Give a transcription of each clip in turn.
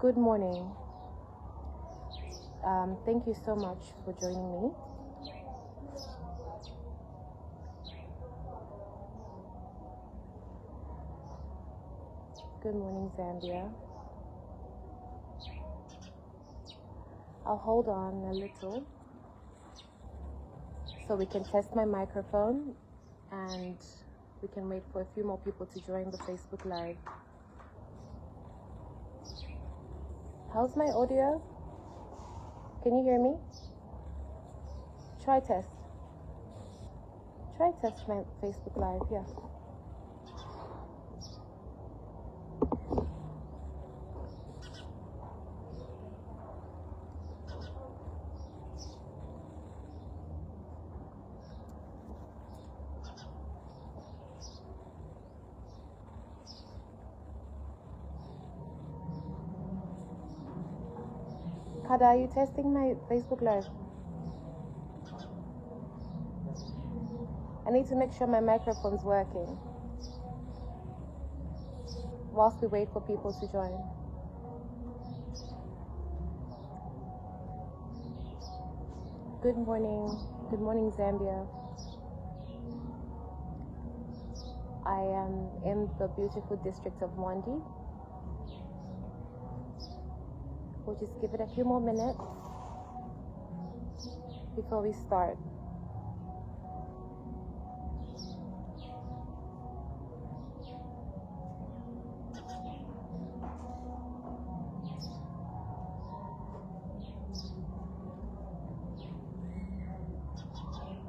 Good morning. Thank you so much for joining me. Good morning, Zambia. I'll hold on a little so we can test my microphone and we can wait for a few more people to join the Facebook Live. How's my audio? Can you hear me? Try test my Facebook Live, yeah. Kada, are you testing my Facebook Live? I need to make sure my microphone's working whilst we wait for people to join. Good morning, Zambia. I am in the beautiful district of Mandi. We'll just give it a few more minutes before we start.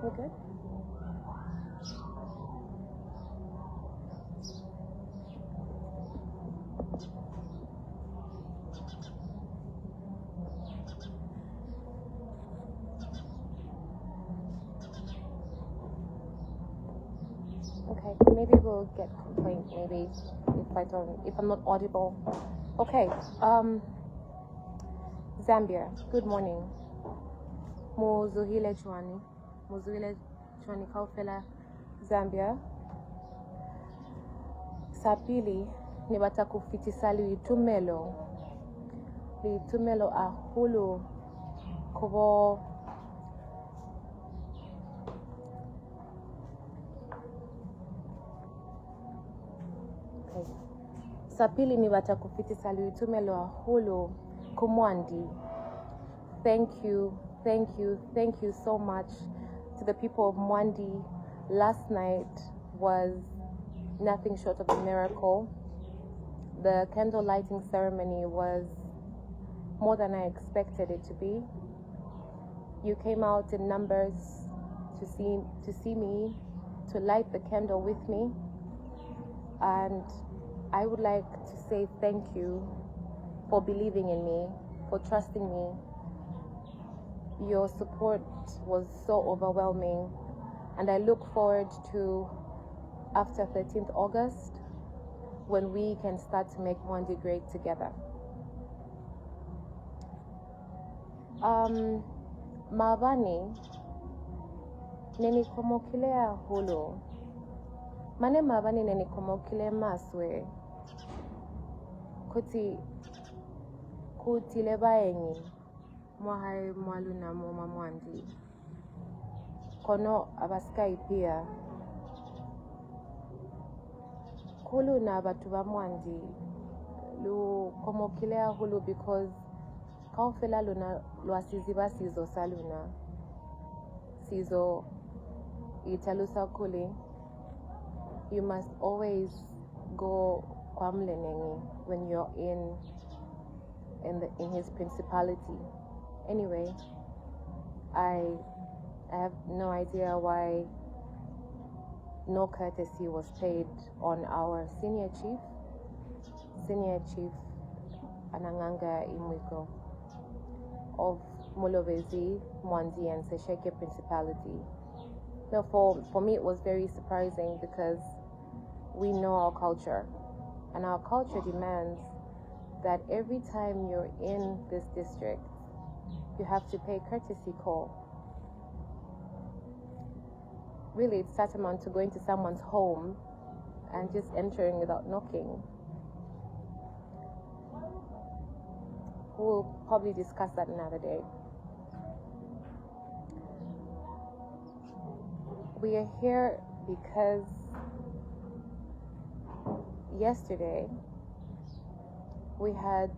We're good? Okay, maybe we'll get complaint maybe if I'm not audible. Okay, Zambia, good morning. Muzuhile Chwani Kaufela, Zambia. Sapili ni batakufitisa litumelo ahulu kubo Sapili ni batakufitisa litumelo ahulu kumwandi. Thank you so much to the people of Mandi. Last night was nothing short of a miracle. The candle lighting ceremony was more than I expected it to be. You came out in numbers to see me, to light the candle with me, and I would like to say thank you for believing in me, for trusting me. Your support was so overwhelming, and I look forward to after 13th August when we can start to make Mandi great together. Mabani nenikomokilea hulu. Mane mabani nenikomokile maswe. Kutile baengi. Mwahai mwaluna mwoma Mandi. Kono abaskai pia. Hulu na batu ba Mandi. Lu komokilea hulu because kaufela luna luasiziba sizo saluna. Sizo italusa kuli. You must always go kwa mlenengi when you're in his principality. Anyway, I have no idea why no courtesy was paid on our senior chief Ananganga Imwiko of Mulobezi, Mandi, and Sesheke Principality. Now, for me, it was very surprising because we know our culture, and our culture demands that every time you're in this district, you have to pay courtesy call. Really, it's tantamount to going to someone's home and just entering without knocking. we'll probably discuss that another day. We are here because yesterday we had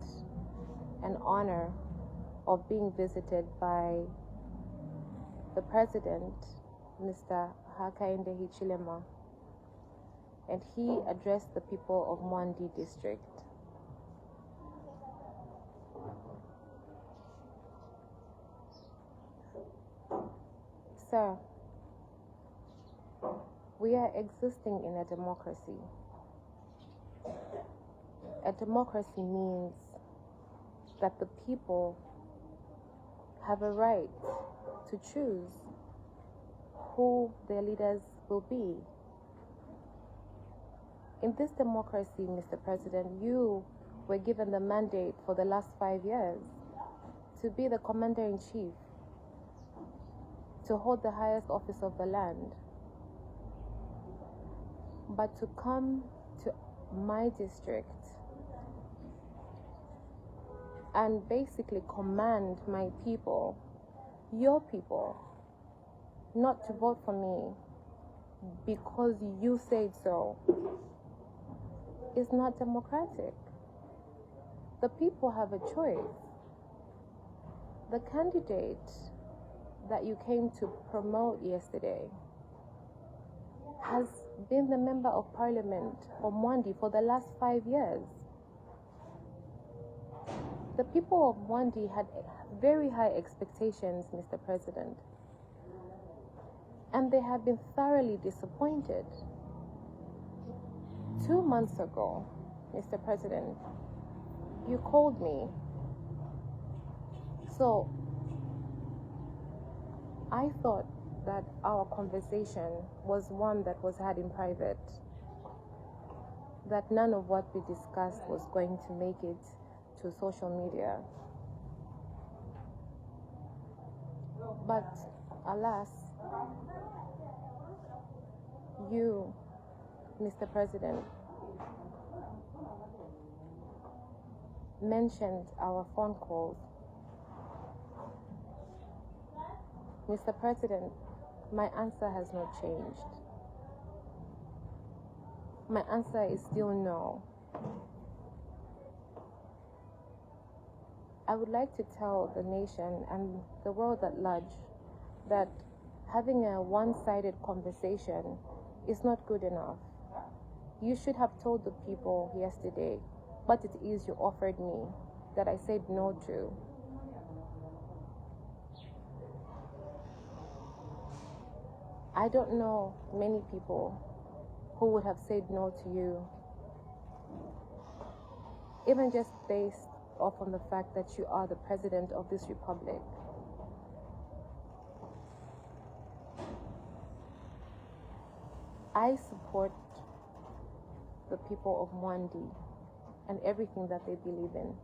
an honor of being visited by the President, Mr. Kaingu, and he addressed the people of Mandi district. Sir, we are existing in a democracy. A democracy means that the people have a right to choose who their leaders will be. In this democracy, Mr. President, you were given the mandate for the last 5 years to be the commander-in-chief, to hold the highest office of the land. But to come to my district and basically command my people, your people, not to vote for me because you said so, is not democratic. The people have a choice. The candidate that you came to promote yesterday has been the member of parliament for Mandi for the last 5 years. The people of Mandi had very high expectations, Mr. President, and they have been thoroughly disappointed. 2 months ago, Mr. President, you called me. So I thought that our conversation was one that was had in private, that none of what we discussed was going to make it to social media. But alas, you, Mr. President, mentioned our phone calls. Mr. President, my answer has not changed. My answer is still no. I would like to tell the nation and the world at large that having a one-sided conversation is not good enough. You should have told the people yesterday what it is you offered me that I said no to. I don't know many people who would have said no to you, even just based off on the fact that you are the president of this republic. I support the people of Mandi and everything that they believe in.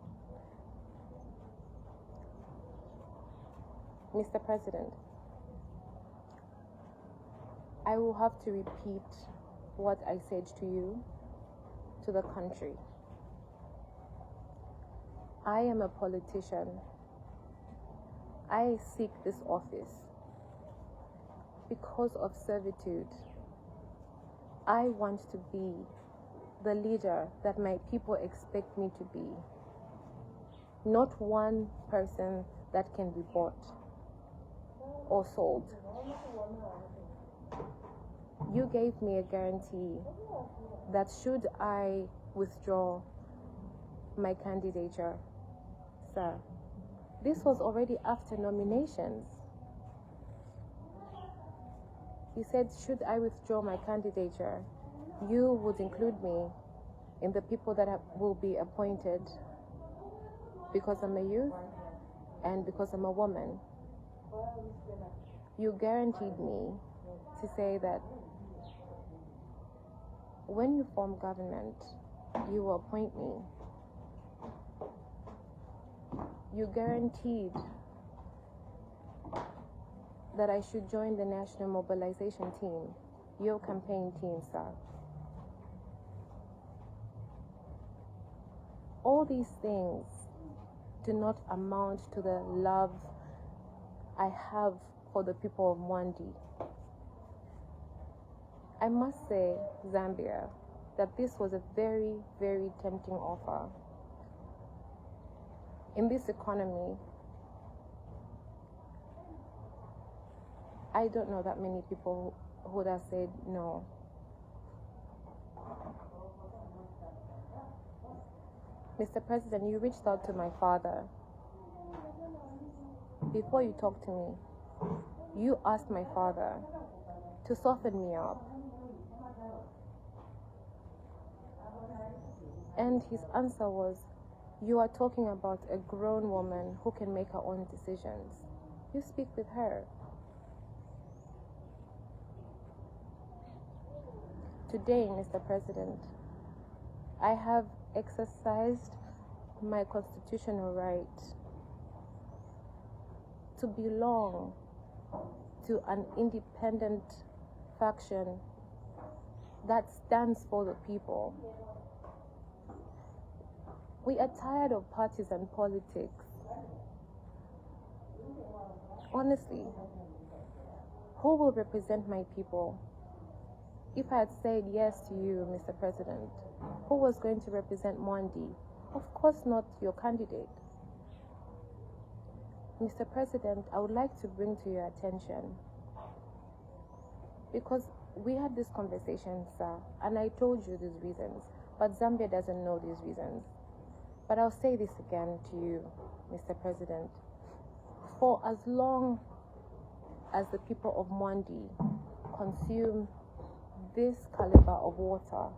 Mr. President, I will have to repeat what I said to you, to the country. I am a politician. I seek this office because of servitude. I want to be the leader that my people expect me to be. Not one person that can be bought or sold. You gave me a guarantee that should I withdraw my candidature, sir, this was already after nominations. You said, should I withdraw my candidature, you would include me in the people that will be appointed because I'm a youth and because I'm a woman. You guaranteed me to say that when you form government, you will appoint me. You guaranteed that I should join the national mobilization team, your campaign team, sir. All these things do not amount to the love I have for the people of Mandi. I must say, Zambia, that this was a very, very tempting offer. In this economy, I don't know that many people who would have said no. Mr. President, you reached out to my father. Before you talked to me, you asked my father to soften me up. And his answer was, you are talking about a grown woman who can make her own decisions. You speak with her. Today, Mr. President, I have exercised my constitutional right to belong to an independent faction that stands for the people. We are tired of partisan politics. Honestly, who will represent my people? If I had said yes to you, Mr. President, who was going to represent Mandi? Of course not your candidate. Mr. President, I would like to bring to your attention, because we had this conversation, sir, and I told you these reasons, but Zambia doesn't know these reasons. But I'll say this again to you, Mr. President. For as long as the people of Mandi consume this caliber of water,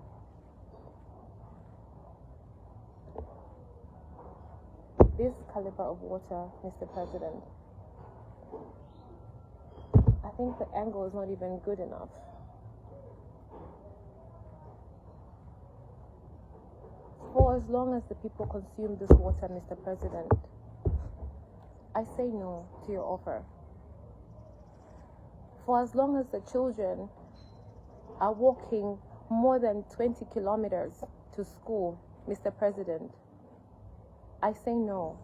Mr. President, I think the angle is not even good enough. For as long as the people consume this water, Mr. President, I say no to your offer. For as long as the children are walking more than 20 kilometers to school, Mr. President, I say no.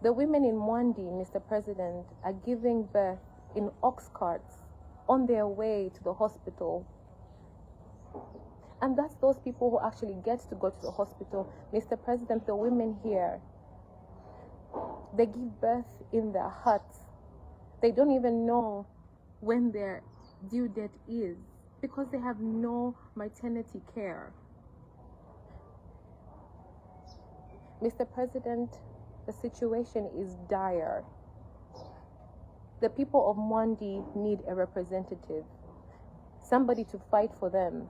The women in Mandi, Mr. President, are giving birth in ox carts on their way to the hospital. And that's those people who actually get to go to the hospital. Mr. President, the women here, they give birth in their huts. They don't even know when their due date is because they have no maternity care. Mr. President, the situation is dire. The people of Mandi need a representative, somebody to fight for them,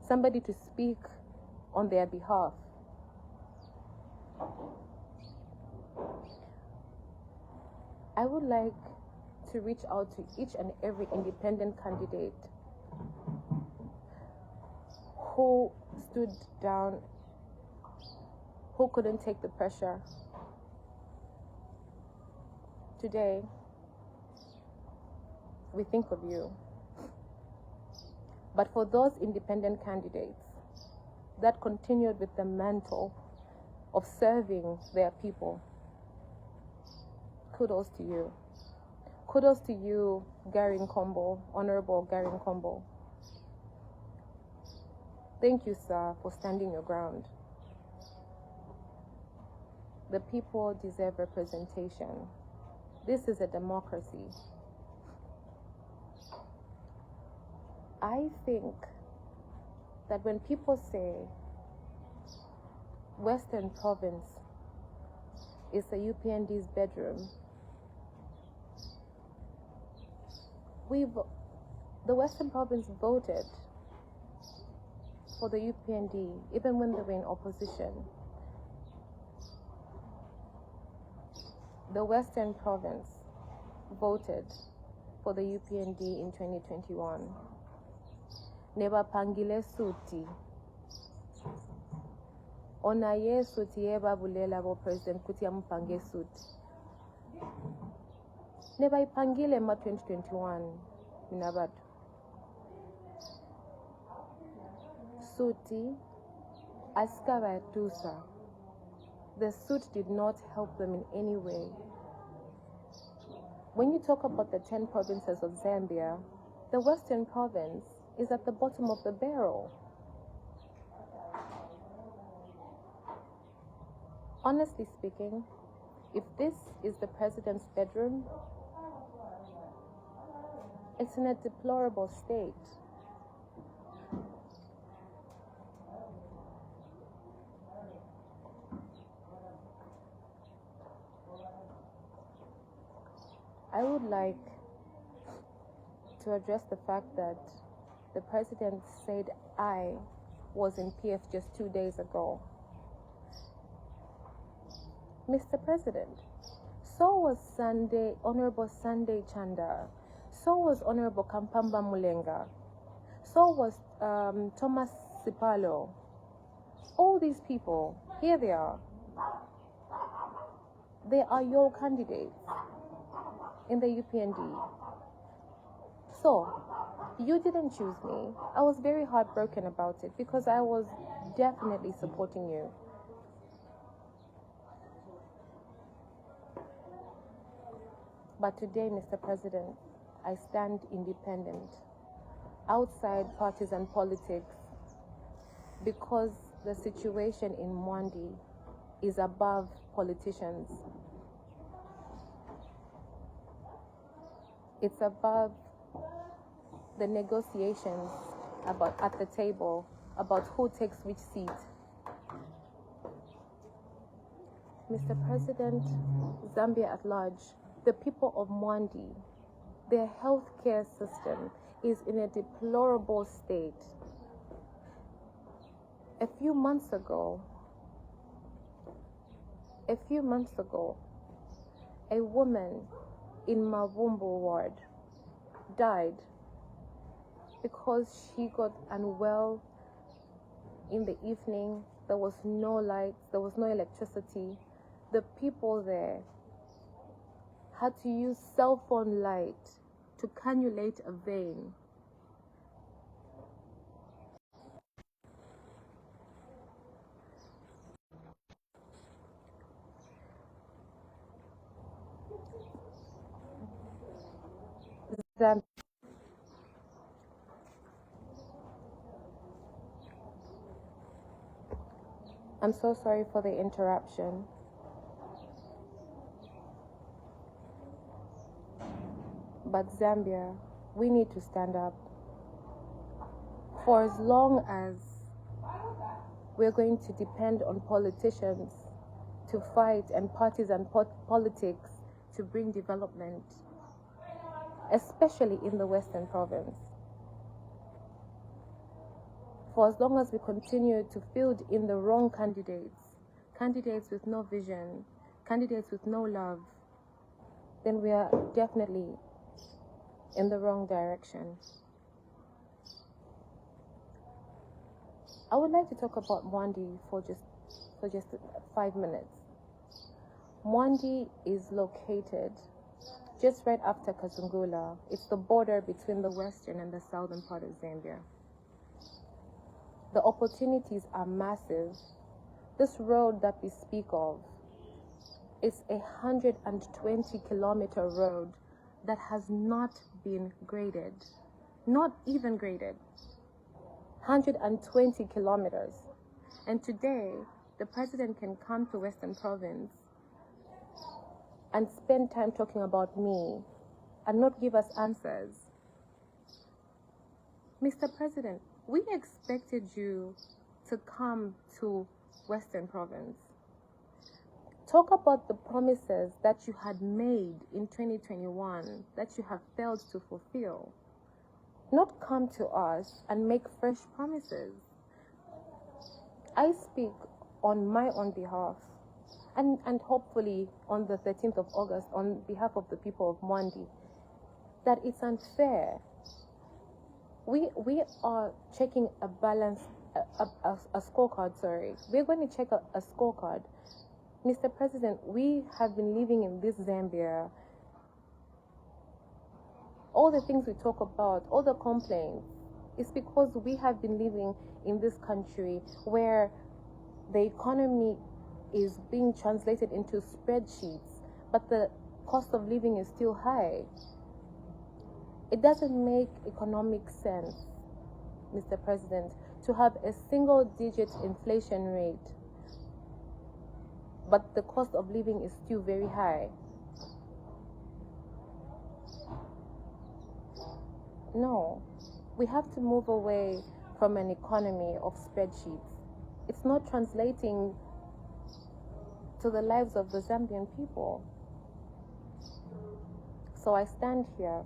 somebody to speak on their behalf. I would like to reach out to each and every independent candidate who stood down, who couldn't take the pressure. Today, we think of you. But for those independent candidates that continued with the mantle of serving their people, kudos to you. Kudos to you, Gary Nkombo, Honorable Gary Nkombo. Thank you, sir, for standing your ground. The people deserve representation. This is a democracy. I think that when people say Western Province is the UPND's bedroom, the Western Province voted for the UPND even when they were in opposition. The Western Province voted for the UPND in 2021. Neba pangile suti. Ona ye suti eba bulela bo President kuti amupange suti. Neba ipangile ma 2021 minabatu. Suti Askaba Tusa. The suit did not help them in any way. When you talk about the 10 provinces of Zambia, the Western province is at the bottom of the barrel. Honestly speaking, if this is the president's bedroom, it's in a deplorable state. I would like to address the fact that the president said I was in PF just 2 days ago. Mr. President, so was Honorable Sunday Chanda, so was Honorable Kampamba Mulenga, so was Thomas Sipalo. All these people, here they are. They are your candidates in the UPND. So, you didn't choose me. I was very heartbroken about it because I was definitely supporting you. But today, Mr. President, I stand independent, outside partisan politics, because the situation in Mandi is above politicians. It's above the negotiations at the table about who takes which seat. Mr. President, Zambia at large, the people of Mandi, their healthcare system is in a deplorable state. A few months ago, a woman in Mavumbu ward died because she got unwell in the evening. There was no lights, there was no electricity. The people there had to use cell phone light to cannulate a vein. I'm so sorry for the interruption. But Zambia, we need to stand up. For as long as we're going to depend on politicians to fight and partisan politics to bring development, especially in the Western province, for as long as we continue to field in the wrong candidates with no vision, candidates with no love, then we are definitely in the wrong direction. I would like to talk about Mandi for just 5 minutes. Mandi is located just right after Kazungula. It's the border between the western and the southern part of Zambia. The opportunities are massive. This road that we speak of is a 120-kilometer road that has not been graded, not even graded. 120 kilometers. And today, the president can come to Western Province and spend time talking about me and not give us answers. Mr. President, we expected you to come to Western Province. Talk about the promises that you had made in 2021 that you have failed to fulfill. Not come to us and make fresh promises. I speak on my own behalf and hopefully on the 13th of August on behalf of the people of Mandi that it's unfair. We are checking a scorecard, sorry. We're going to check a scorecard. Mr. President, we have been living in this Zambia. All the things we talk about, all the complaints, it's because we have been living in this country where the economy is being translated into spreadsheets, but the cost of living is still high. It doesn't make economic sense, Mr. President, to have a single-digit inflation rate, but the cost of living is still very high. No, we have to move away from an economy of spreadsheets. It's not translating to the lives of the Zambian people. So I stand here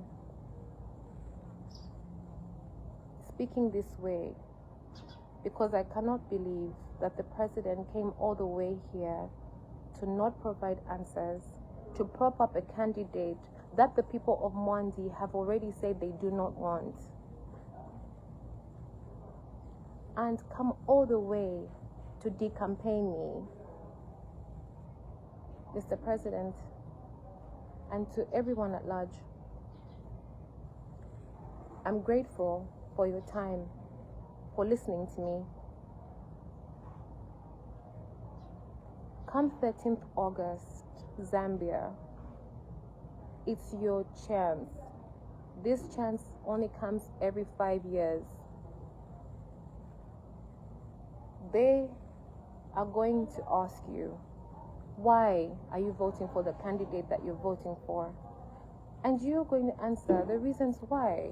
speaking this way because I cannot believe that the president came all the way here to not provide answers, to prop up a candidate that the people of Mandi have already said they do not want, and come all the way to decampaign me. Mr. President, and to everyone at large, I'm grateful for your time, for listening to me. Come 13th August, Zambia, it's your chance. This chance only comes every 5 years. They are going to ask you, why are you voting for the candidate that you're voting for? And you're going to answer the reasons why.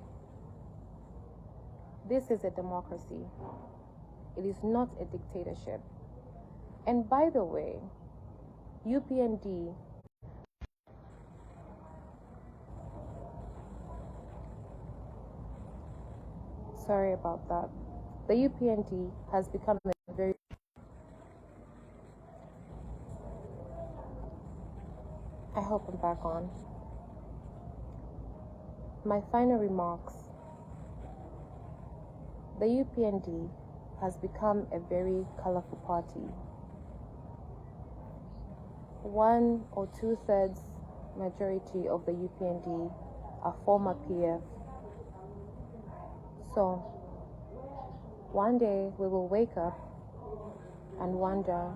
This is a democracy. It is not a dictatorship. And by the way, UPND sorry about that. The UPND has become a very I hope I'm back on. My final remarks. The UPND has become a very colorful party. 1 or 2/3 majority of the UPND are former PF. So, one day we will wake up and wonder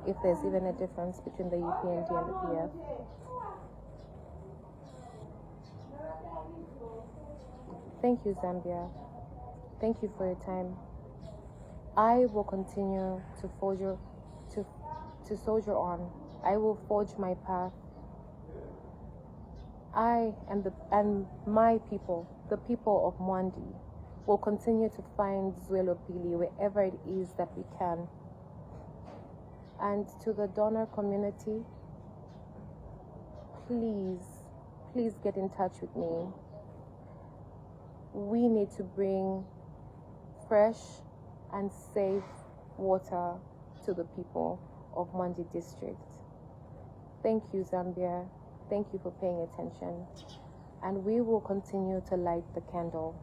if there's even a difference between the UPND and the PF. Thank you, Zambia. Thank you for your time. I will continue to soldier on. I will forge my path. I and my people, the people of Mandi, will continue to find Zwelopili wherever it is that we can. And to the donor community, please get in touch with me. We need to bring fresh and safe water to the people of Mandi district. Thank you, Zambia. Thank you for paying attention. And we will continue to light the candle.